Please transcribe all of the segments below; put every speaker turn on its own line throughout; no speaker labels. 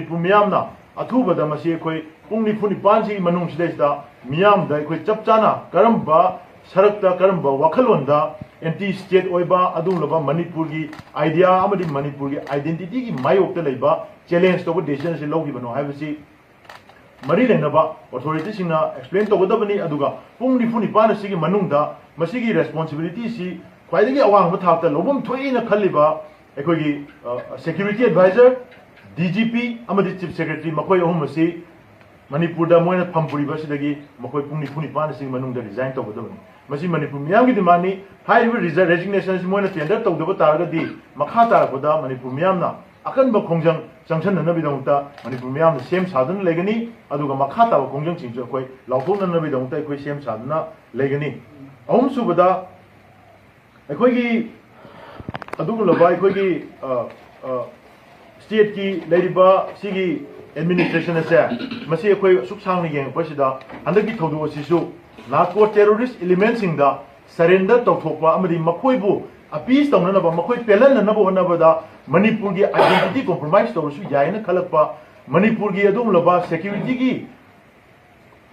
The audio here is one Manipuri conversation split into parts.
Manipur Miyamna Athubada Masi Koi Pung Nifuni Pansi Manung Sidesta Miyam da Koi Chapchana Karamba Sarakta Karamba Wakalonda anti-state oiba adulaba Manipur ki idea amadi Manipur ki identity ki mayokta leiba challenge to decision se logi bano haibasi mari lenaba authority singna explain to godabani aduga pung nifuni pana sigi manungda masigi responsibility si khwaidagi awang ba thakta lobum thoina khaliba ekoi security advisor DGP amadi chief secretary makoi ahum masi Manipur da moina pampuri basidagi makoi pung nifuni pana sigi manungda resign to godabani Masi Manipur Miyam ki demandi high resignation si moina tender to deba taragadi makha tarakoda Manipur Miyam na akan ba khongjang changchan na bidongta Manipur Miyam na same sadan legani aduga makha ta ba khongjang chingjo koi lawthok na bidongta koi same sadana legani ahum subada ekoi gi aduga laba ekoi gi state ki leriba sigi administration ase masi ekoi suksang ni yeng pasida handaki thodu asisu narco terrorist elements in the surrender to Thokpa Amadi Makoibu, a peace town of Makoi Pelan and Nabonabada, Manipurgi identity compromise to Yaina Kalapa, Manipurgi Adum Laba, security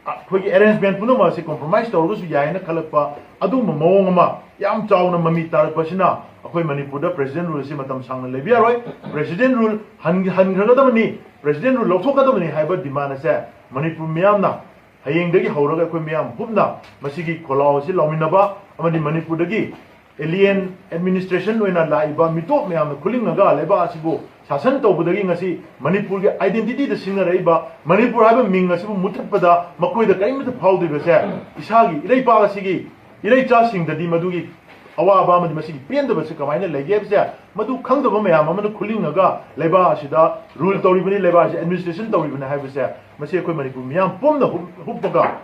arrangement Punoma, se compromise to Yaina Kalapa, Adum Moma, Yam Town and Mamita Pasina, Akoi Manipur, President Rule Simatam Sang Lebiaroi, President Rule Hangadamani, President Rule Lotokadamani, Hyber Dimana, Manipur Miamna. Hayengdagi hawraga koi miyam hubna masigi kolao si lawminaba amadi Manipur dagi alien administration oina laiba mitop miyam kulingaga leba asibu sasan tawbudagi ngasi Manipur ge identity da singa reiba Manipur haiba ming asibu muthatpada makoi da kaimata phawdiba se isagi irei pa asigi irei cha singdadi madugi awaba amadi masigi pendaba se kamaina lege se madu khangdaba miyam amana kulingaga leba asida rule tawribani leba administration tawribani haiba se masi koi Manipur miyam pomna hubbaga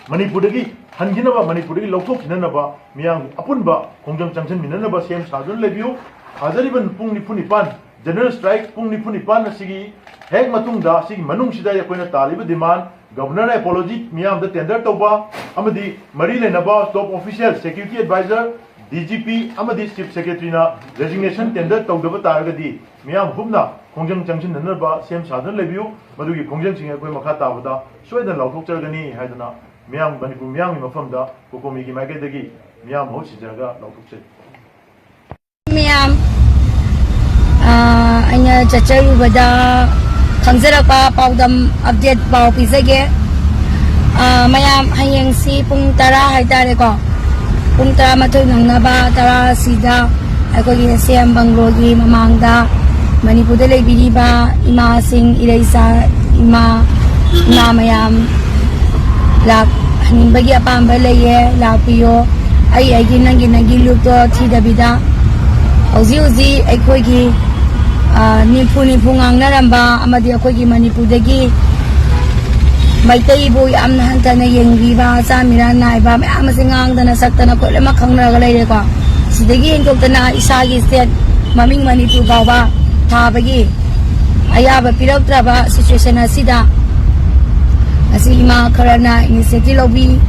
Manipur dagi hanginaba Manipur dagi lawthok hinanaba miyam apunba khongjang changchan minanaba sem sadun lebiu hazariban pung nifuni pan general strike pung nifuni pan asigi hek matungda sigi manung sida yakoina taliba demand governor apology miyam da tender toba amadi mari lenaba top official security advisor DGP amadi chief secretary na resignation tender tawdaba taragadi miyam hubna khongjang changchin nanaba sem sadan lebiu madugi khongjang singa koi makha tabada soidan lawthok chargani haidana miyam Manipur miyam gi mafamda COCOMI gi maigedagi miyam ho sijaga lawthok chai
miyam anya chacharu bada khangjarapa paudam update pau pizage mayam hayeng si pung tara haidare ko pung tara mathoi nangnaba tara sida akoi sem banglogi mamangda Manipur da leibiriba ima sing ireisa ima mayam lak haninbagi apamba leye lapiyo ai aigi nangi look to thidabida ozi aikoi gi nipu ngangnaramba amadi akoi gi Manipur dagi maitai bo yamna hantana yengriba samira naiba mayam singangdana saktana kolema khangraga leire ko sidagi engkoktana isagi state maming Manipur bawa Tabagi ayaba pirautraba situation asida asi ima karana initiative lobi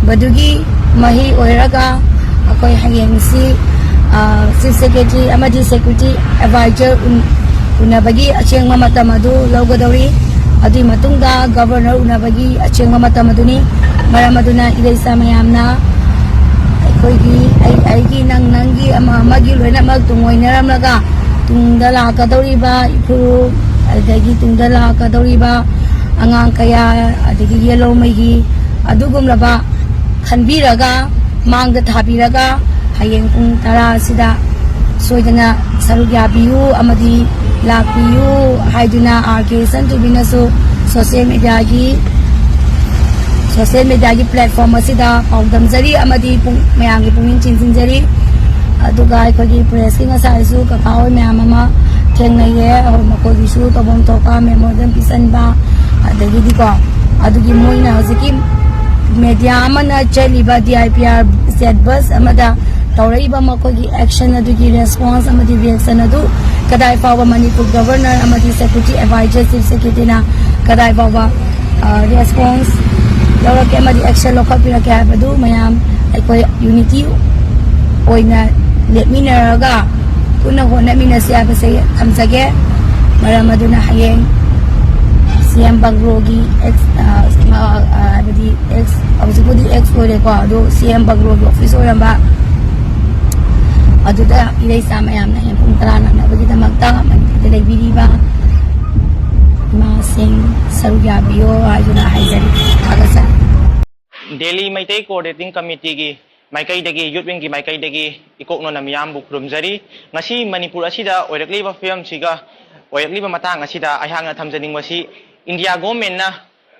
badugi mahi oiraga akoi hayeng si chief secretary amadi security advisor unabagi acheng mamata madu logadori adi matungda governor unabagi acheng mamata maduni maramaduna ireisa mayamna akoi gi ai gi nangi ama magi loina mag tungoinaramlaga tungdala kadoriba ipuru adagi tungdala kadoriba angang kaya adagi yellow maigi adugumlaba khanbiraga mangda thabiraga hayeng pung tara sida soidana sarugya biu amadi lakbiu haiduna RK santubinasu social media gi platform asida paudamjari amadi pung mayangi pungin chinjari aduga aikogi press ki ngasaisu kakao myam ama thengnaiye or makoi su tobom toka memodem pisanba adagi diko adugi moina hojiki media amana cheliba DIPR set bus amada tawraiba makogi action adugi response amadi reaction adu kadai pawa Manipur governor amadi security advisor chief secretary na kadai pawa response lawra ke amadi action lokal pira ke abadu mayam aikoi unity oina letminaraga kuna hona minasya base thamjage maramaduna hayeng CM Baglogi ex habadi ex absibudi ex ore ko ado CM Baglogi office oramba aduda ilay sa mayam na yan pung tara na bagita magta magdalay biriba masing saruyabiyo ayuna haizari thagasa
Delhi Maitai Coordinating Committee gi Maikai dagi Youth Wing gi Maikai dagi ikok no na miyam bu krumjari ngasi Manipur asida oirakliba film siga oirakliba matang asida aihangna thamjaning wasi India government na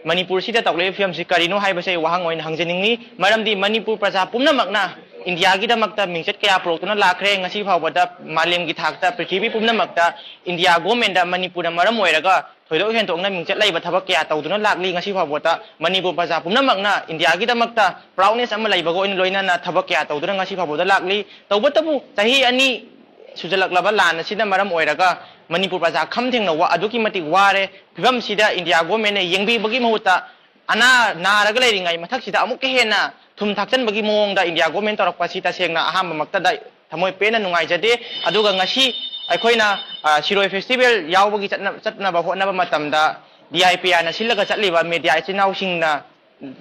Manipur sida tawle film si karino haibase wahang oin hangjaning maramdi Manipur praja pumnamakna India gi damakta mingchet kaya protona lakhre ngasi phawbada malem gi thakta prithvi pumnamakta India government da Manipur na maram oiraga thoido hen tokna mingchet laiba thabak kaya tawduna lakli ngasi phawbada Manipur praja pumnamakna India gi damakta proudness ama laibago in loina na thabak kaya tawduna ngasi phawbada lakli tawbatabu tahi ani sujalaklaba lan sida maram oiraga Manipur praja khamthengna wa aduki matik ware phibam sida India government ne yengbi bagi mahuta ana naraga leiringai mathak sida amuk hena thum thakchan bagi mong da India government torak sita sengna aham makta da thamoi pena nungai jade aduga ngasi aikoina Shiroi festival yawbagi chatna ba hotna ba matamda DIPR na silaga chatliba media ichinau singna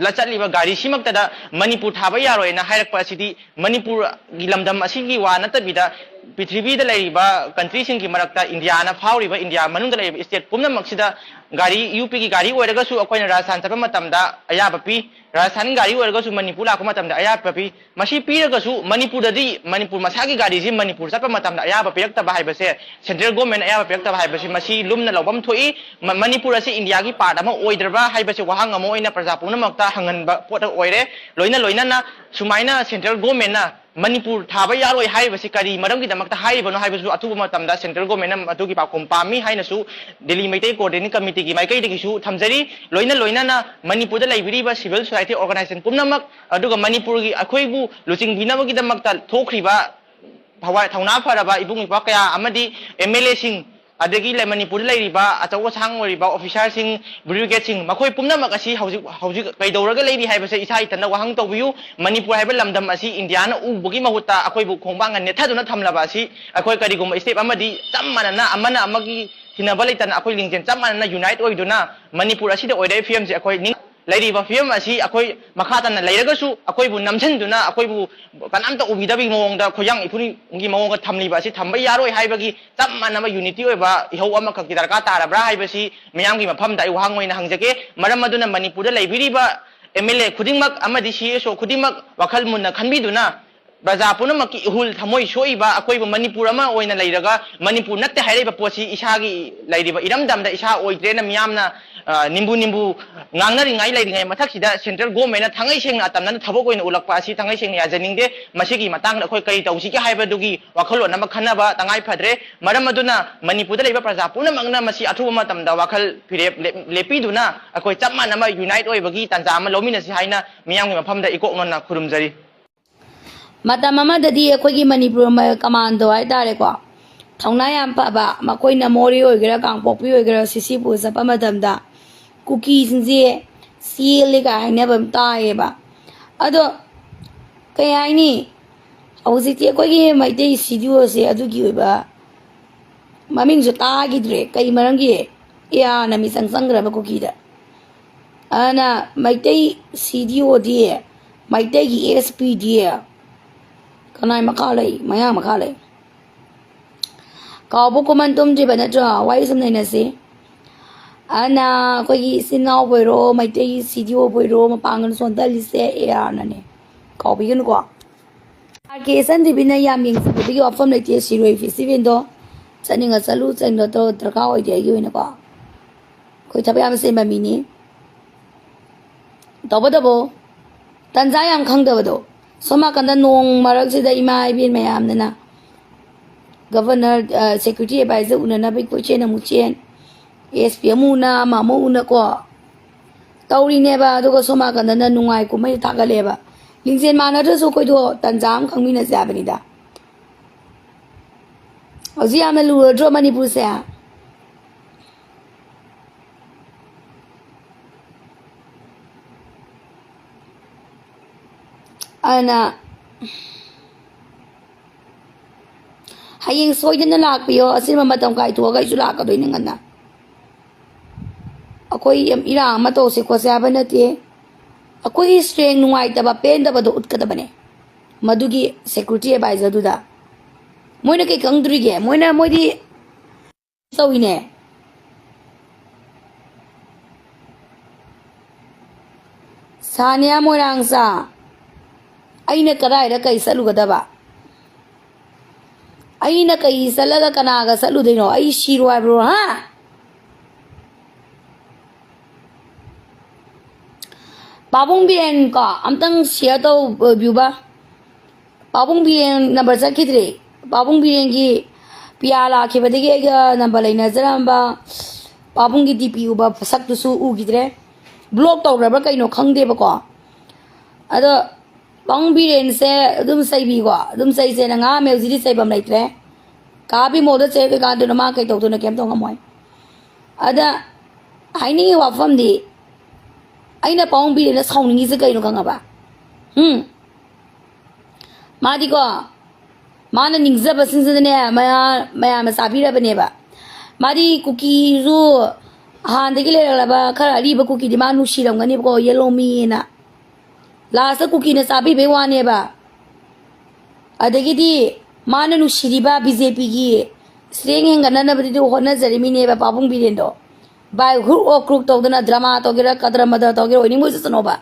la chatliba gari simakta da Manipur thaba yaroi na hairak sidi Manipur gilamdam asigi wa natabida Prithvi da laiba country sing ki marakta India na phawriba India manung da laiba state pumna maksida gari UP ki gari oiraga su akoina Rajasthan chapa matamda ayabapi Rajasthan gari oiraga su Manipur la ko matamda ayabapi masi piraga su Manipur dadi Manipur masagi gari ji Manipur chapa matamda ayabapi yakta ba haibase central government ayabapi yakta ba haibase masi lumna lobam thoi Manipur asi India ki part ama oidraba haibase wahang amo oina praja pumna makta hangan ba pot oire loina na sumaina central government na Manipur thaba yaroi haibase kari maram gi damakta haibano haibasu atuba matamda central government na atugi pakom pami hainasu Delhi Maitai Coordinating Committee gi maikai dagi su thamjari loina na Manipur da laibiriba civil society organization pumnamak aduga Manipur gi akhoibu luching binaba gi damakta thokriba phawai thauna faraba ibung ipa kaya amadi MLA sing adagi le Manipur lairiba atawa sang oriba officer sing brigade sing makhoi pumnamak asi hauji kaidoraga leiri haibase isa itana wahang tawbiu Manipur haiba lamdam asi India na ubugi mahuta akhoibu khongbang ne thaduna thamlaba asi akhoi karigum step amadi chammanana amana amagi hinabalitan akhoi lingjen chammanana unite oiduna Manipur asida oidai film se akhoi ning lairiba film asi akhoi makhatana lairagasu akhoi bu namchanduna akhoi bu kanamta ubidabi mongda khoyang ipuni ngi monga thamliba asi thamba yaroi haibagi chammanama unity oiba ihau ama khak darka tarabra haibasi miyamgi mafamda ai wahangoi na hangjage maram aduna Manipur da laibiriba MLA khudingmak amadi CSO khudingmak wakhal munna khanbiduna Baza punamak ihul thamoi soiba akoiba Manipur ama oina lairaga Manipur natte hairiba posi isagi lairiba iramdamda isa oidrena miyamna nimbu ngangnari ngai lairingai mathaksida central government na thangai sengna atamna thabok oina ulakpa asi thangai sengna yajaningde masigi matangna khoi kai tausi ki haibadugi wakhalo nama khanaba tangai phadre maram aduna Manipur da laiba praja punamangna masi athuba matamda wakhal phire lepiduna akoi chapma nama unite oibagi tanja ama lominasi haina miyamgi mafamda ikoknona khurumjari
Mata mama dadi akhoi Manipur ma commando ai tare ko thongna yam pa ba makoi na mori oigera kangpokpi oigera sisipu sapa madamda cookie sinje siele ga ne bam tae ba ado kai ai ni auziti akhoi maite studio se adugi oiba maming jo ta gidre kai marangi ya na mi sangsangra ba cookie da ana maite studio die maite gi SP die kanai makalai maya makalai kau buku mantum je bana jo wai sam nai na se ana koi sinau boiro mai te studio boiro ma pangan son dali se ya na ne kau bi gan ko ke san di bina yam ying su bi ofam lai te Shiroi festival do chaninga chalu chen do to traka oi de gi ne ko koi thab yam se ma mi ni do bo tanja yang khang da do Soma kanda nong marak sida ima ibin mayam na governor secretary advisor una na bi ko chen mu chen SP mu na ma mu na ko tauri ne ba do ko soma kanda na nungai ko mai ta ga le ba lingsen ma na so ko do tanjam khangmi na ja bani da ozi am lu dro Manipur se ana hayeng soidana lakpiyo asin matam kai to ga isu lak doi ningana ꯑꯩꯈꯣꯏ ꯏꯔꯥꯡ ꯑꯃ ꯇꯧꯁꯤ ꯈꯣꯠꯁꯤ ꯍꯥꯏꯕ ꯅꯠꯇꯦ ꯑꯩꯈꯣꯏꯒꯤ ꯁ꯭ꯇꯔꯦꯡ ꯅꯨꯡꯉꯥꯏꯇꯕ ꯄꯦꯟꯗꯕꯗꯣ ꯎꯠꯀꯗꯕꯅꯦ ꯃꯗꯨꯒꯤ ꯁꯦꯀ꯭ꯌꯨꯔꯤꯇꯤ ꯑꯦꯗꯚꯥꯏꯖꯔꯗꯨꯗ ꯃꯣꯏꯅ ꯀꯩ ꯈꯪꯗ꯭ꯔꯤꯒꯦ ꯃꯣꯏꯗꯤ ꯇꯧꯏꯅꯦ ꯁꯥꯅꯤꯌꯥ ꯃꯣꯏꯔꯥꯡꯆꯥ ꯑꯩꯅ ꯀꯗꯥꯏꯗ ꯀꯩ ꯆꯠꯂꯨꯒꯗꯕ ꯑꯩꯅ ꯀꯩ ꯆꯠꯂꯒ ꯀꯅꯥꯒ ꯆꯠꯂꯨꯗꯣꯏꯅꯣ ꯑꯩ ꯁꯤꯔꯣ ꯍꯥꯏꯕ꯭ꯔꯣ ꯍꯥ ꯄꯥꯕꯨꯡ ꯕꯤꯔꯦꯟ ꯀꯣ ꯑꯝꯇꯪ ꯁꯤꯌꯔ ꯇꯧꯕꯤꯌꯨꯕ ꯄꯥꯕꯨꯡ ꯕꯤꯔꯦꯟ ꯅꯝꯕꯔ ꯆꯠꯈꯤꯗ꯭ꯔꯦ ꯄꯥꯕꯨꯡ ꯕꯤꯔꯦꯟꯒꯤ ꯄꯤꯌꯥ ꯂꯥꯛꯈꯤꯕꯗꯒꯤ ꯑꯩꯒ ꯅꯝꯕꯔ ꯂꯩꯅꯖꯔꯝꯕ ꯄꯥꯕꯨꯡꯒꯤ DP उबा सक्तुसु उगिद्रे ब्लॉक तौरब्रा कइनो खंगदेबको अदो पाबुंग बिरेन से अदुम सैबीको अदुम सैसे नंगा मेउजिदि सैबम लैत्रे काबी मोद से के गादुन मा कइ तौदुन केम तो ngमोय अदा हाइनी वाफमदि आइना पाबुंग बिरेन साउनिंगि से कइनो खंगबा मादिको माना निंगजब सिंसने मया साबिरबनेबा मादी कुकी जो हांदगी लेरलबा खरा अरीब कुकी दि मा नुसिरमगनिबको येलो मीना लास्ट कुकी ने साबी बेवानेबा अदगिदि माना नुसिरिबा बीजेपी गी स्ट्रेंग हेंगननबदि होनजरिमिनेबा पाबुंग बिरेंदो बाय ग्रुप ऑफ ग्रुप तौदना ड्रामा तौगेरा कदर मदर तौगेरा ओइनि मोजसनोबा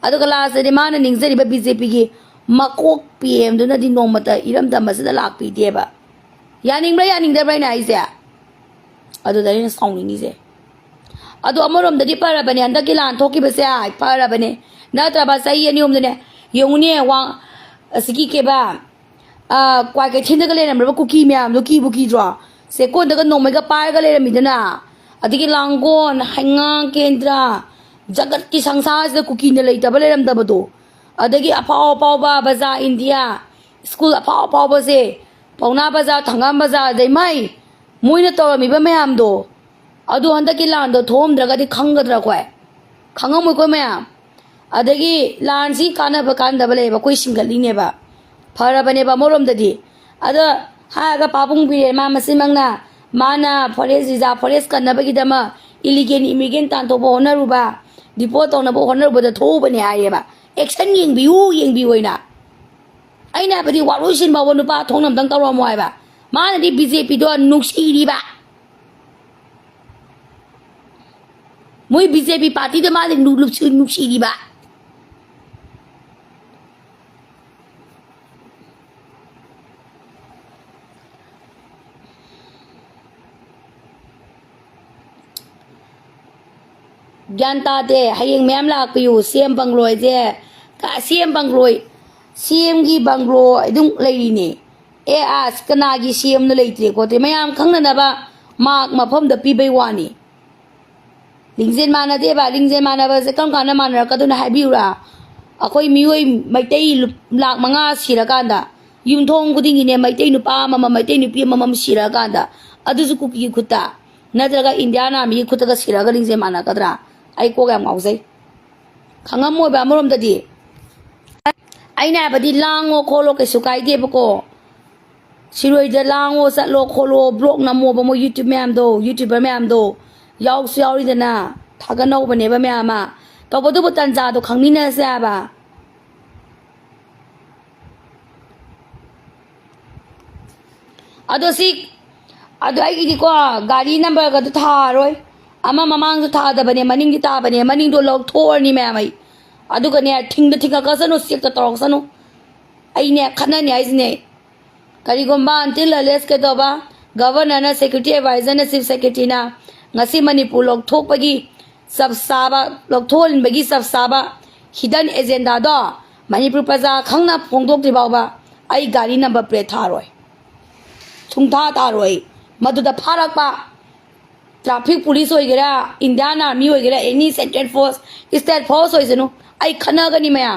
अदुगा लास्ट दि माना निंगजरिबा बीजेपी गी मकोक पीएम दुना दि नोमता इरम दमसदा लाकपीदेबा यानिंगब्रा यानिंगदब्रा नाइसे अदुदरिन साउनिंगिसे अदु अमरोमदि पारबने हंदकी लान थोकिबसे आइ पारबने नत्रबा सही अनियोमदने योंगने वा असकी केबा क्वाइ के थिंदगा लेरमबा कुकी म्याम दो की बुकी द्रो से कोंदगा नोमैगा पारगा लेरमिदना अदिगी लांगोन हांगा केंद्रा जगत की संसार से कुकी ने लेतबा लेरमदबदो अदगी अफाव पावबा बाजार इंडिया स्कूल अफाव पावबा से पौना बाजार थंगाम बाजार दैमाई मोइना तौरमिबा मयामदो अदु हंदकी लांदो थोमद्रगदि खंगद्रा कोय खंगमोय कोय मयाम अदगी लांसी कानबा कानदबा लेबा कोय सिंगलिनेबा फरबनेबा मोरमददि अद हागा पाबुंग बिरे मा मसिमंगना माना फॉरेस्ट रिजर्व फॉरेस्ट कनबगिदमा इलीगल इमिग्रेंट तांतोबो होनरुबा डिपोट तौनबो होनरुबदा थोबने हायेबा एक्शन येंबियोइना अइना बदि वारोइसिन बावो नुपा थोंनमदंग तौरमो हायबा मानदि बीजेपी दो नुक्सिरिबा मोई बीजेपी पार्टी दो माने नुक्सिरिबा ज्ञान तादे हयेंग मैम लाकपियु सीएम बंगलोय जे का सीएम बंगलोय सीएम की बंगलो इदुं लेरिने ए आस कनागी सीएम न लेत्रे कोते मयाम खंगनबा माक मफम द पिबै वानी लिंगजेन मानदेबा लिंगजेन मानबा से कम काना मानर कदुना हाबिउरा अखोय मियोय मैतै लाख मंगा सिरकांदा युमथोंग गुदिंगिने मैतै नुपा मम मैतै नुपि मम सिरकांदा अदुजु कुकी खुता नद्रगा इंडिया नामी खुतगा सिरगा लिंगजेन मानकदरा आई को गम गाउजै खंगमोयबा मरोमददि आइना बदि लांगो खोलो कैसु काइदेबको सिरोइद लांगो चलो खोलो ब्लॉग नमोबा मो यूट्यूब मैम दो यूट्यूबर मैम दो याउसु याउरिदना थागनौबनेबा मैमा तबदुबो तंजा दो खंगमिनसेबा अदोसी अदो आइगी को गाड़ी नंबर गदु थारोय अमा ममांग दु थादबने मनिंग ताबने मनिंग दो लॉक थोरनी मैमै अदुगने थिंग थिंग कसनो सिक तौरसनो आइने खनने आइजने करिगोंबा अंतिल लेस के दोबा गवर्नर ना सेक्रेटरी एडवाइजर ना चीफ सेक्रेटरी ना ngasi manipur lok thokpagi sab saba lok tholinbagi sab saba hidden agenda do manipur praja khangna phongdok dibawba ai gari number plate tharoi chungtha taroi maduda pharakpa traffic police hoigera indian army hoigera any central force state force hoisenu ai khana gani maya